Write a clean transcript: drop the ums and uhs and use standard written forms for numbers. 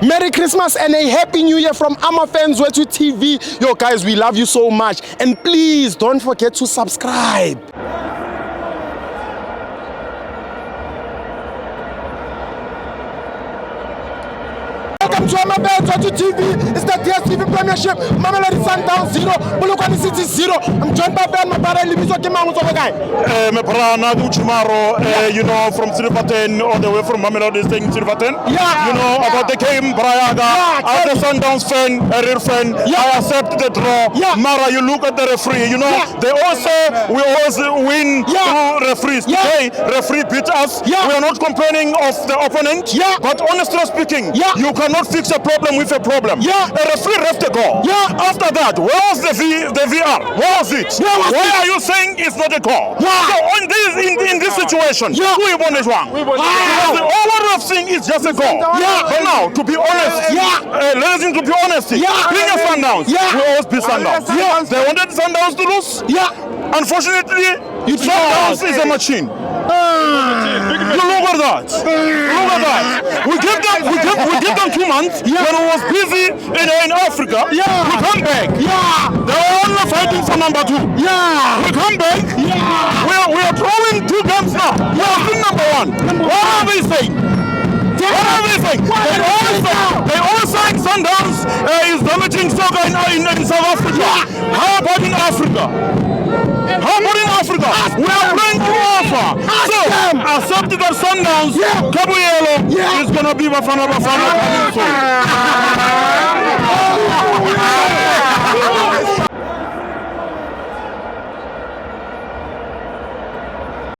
Merry Christmas and a Happy New Year from FANS Wethu TV. Yo guys, we love you so much. And please don't forget to subscribe. Welcome to FANS Wethu TV. It's the DSTV Premiership. Mamelodi Sundowns 0, Polokwane City 0. I'm joined by Ben Mapara. You know, from Silverton all the way from Mamelodi, staying in Silverton. Yeah. You know about the game, Brayaga. As a Sundowns fan, a real fan, I accept the draw. Yeah. Mara, you look at the referee. You know, they also we always win through referees. Today, referee beat us. We are not complaining of the opponent. But honestly speaking, you cannot fix a problem with a problem. A referee left the goal. After that, where was the VR? Where was it? Why are you saying it's not a goal? So on this, in this situation, we won this one. Because the overall thing is just a goal. But now, to be honest, ladies, to be honest, being a Sundowns, we always beat Sundowns. They wanted Sundowns to lose. Unfortunately, Sundowns is a machine. You look at that. Look at that. We give them 2 months when we was busy in Africa. We come back. They were only fighting for number 2. We come back. We are throwing 2 games now. We are still number 1. What are they saying? What are they saying? They all saying Sundowns is damaging soccer in South Africa. How about in Africa? How about in Africa? We are playing to offer. So, accept that Sundowns, Kabuyelo is going to be Bafana coming soon.